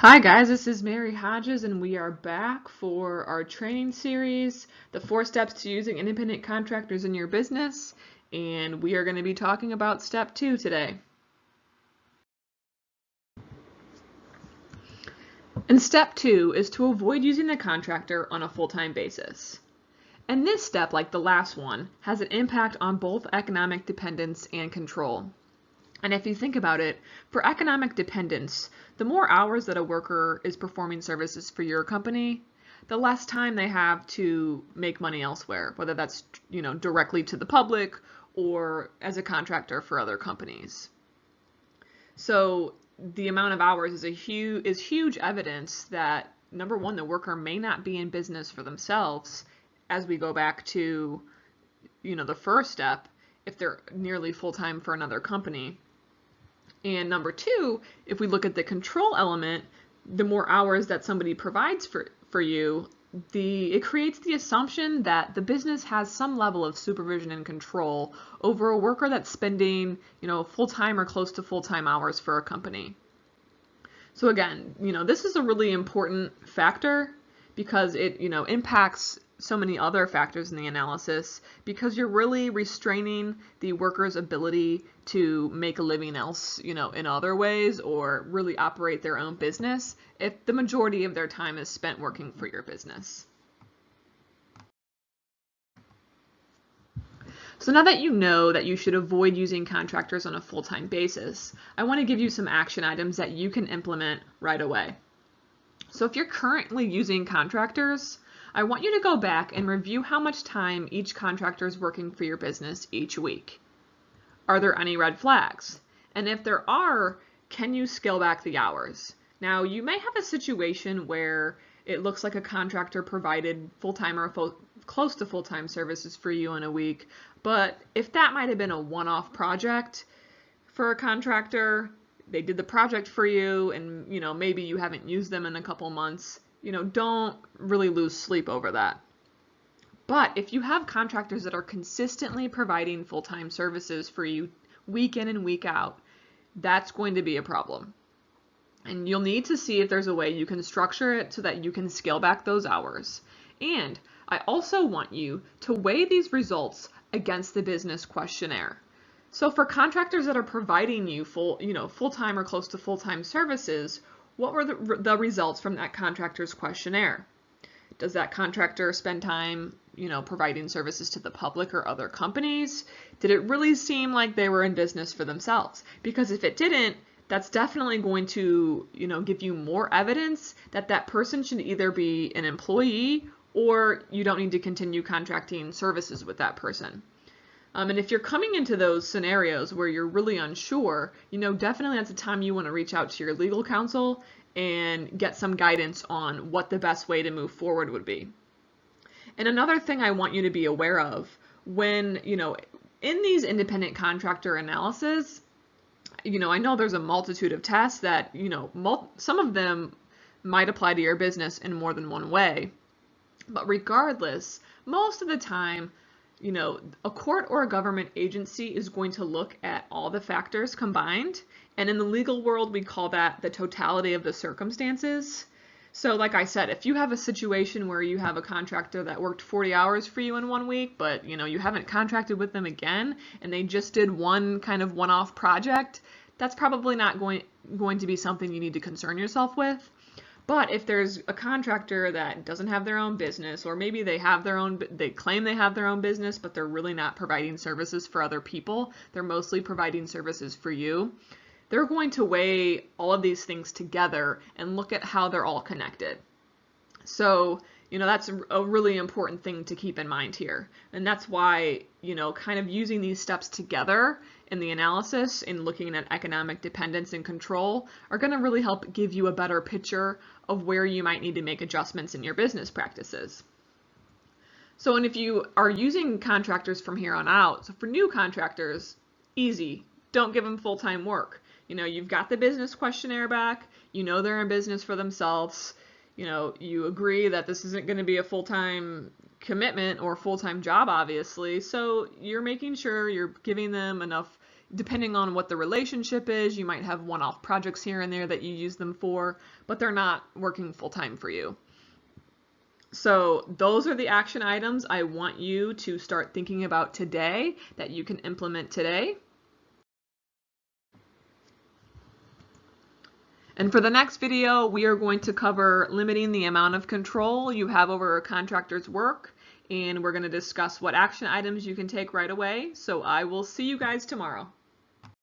Hi guys, this is Mary Hodges and we are back for our training series, the 4 steps to using independent contractors in your business, and we are going to be talking about step 2 today. And step 2 is to avoid using the contractor on a full-time basis. And this step, like the last one, has an impact on both economic dependence and control. And if you think about it, for economic dependence, the more hours that a worker is performing services for your company, the less time they have to make money elsewhere, whether that's, directly to the public or as a contractor for other companies. So the amount of hours is huge evidence that, number one, the worker may not be in business for themselves as we go back to, the first step, if they're nearly full-time for another company. And number two, if we look at the control element, the more hours that somebody provides for you, it creates the assumption that the business has some level of supervision and control over a worker that's spending, full-time or close to full-time hours for a company. So again, this is a really important factor because it, impacts so many other factors in the analysis, because you're really restraining the worker's ability to make a living else, in other ways, or really operate their own business if the majority of their time is spent working for your business. So now that you know that you should avoid using contractors on a full-time basis, I want to give you some action items that you can implement right away. So if you're currently using contractors, I want you to go back and review how much time each contractor is working for your business each week. Are there any red flags? And if there are, can you scale back the hours? Now, you may have a situation where it looks like a contractor provided full-time or close to full-time services for you in a week, but if that might have been a one-off project for a contractor, they did the project for you and maybe you haven't used them in a couple months, don't really lose sleep over that. But if you have contractors that are consistently providing full-time services for you week in and week out, that's going to be a problem. And you'll need to see if there's a way you can structure it so that you can scale back those hours. And I also want you to weigh these results against the business questionnaire. So for contractors that are providing you full-time or close to full-time services, what were the results from that contractor's questionnaire? Does that contractor spend time, providing services to the public or other companies? Did it really seem like they were in business for themselves? Because if it didn't, that's definitely going to, give you more evidence that that person should either be an employee or you don't need to continue contracting services with that person. And if you're coming into those scenarios where you're really unsure, definitely that's a time you want to reach out to your legal counsel and get some guidance on what the best way to move forward would be. And another thing I want you to be aware of when, in these independent contractor analysis, I know there's a multitude of tests that, some of them might apply to your business in more than one way. But regardless, most of the time, a court or a government agency is going to look at all the factors combined. And in the legal world, we call that the totality of the circumstances. So like I said, if you have a situation where you have a contractor that worked 40 hours for you in one week, but you haven't contracted with them again, and they just did one kind of one-off project, that's probably not going to be something you need to concern yourself with. But if there's a contractor that doesn't have their own business, or maybe they claim they have their own business, but they're really not providing services for other people, they're mostly providing services for you, they're going to weigh all of these things together and look at how they're all connected. So, that's a really important thing to keep in mind here. And that's why, kind of using these steps together in the analysis and looking at economic dependence and control are going to really help give you a better picture of where you might need to make adjustments in your business practices. So, and if you are using contractors from here on out, so for new contractors, easy, don't give them full-time work. You've got the business questionnaire back, they're in business for themselves, you agree that this isn't going to be a full-time commitment or full-time job, obviously, so you're making sure you're giving them enough, Depending on what the relationship is, you might have one-off projects here and there that you use them for, but they're not working full-time for you. So those are the action items I want you to start thinking about today that you can implement today. And for the next video, we are going to cover limiting the amount of control you have over a contractor's work, and we're going to discuss what action items you can take right away. So I will see you guys tomorrow.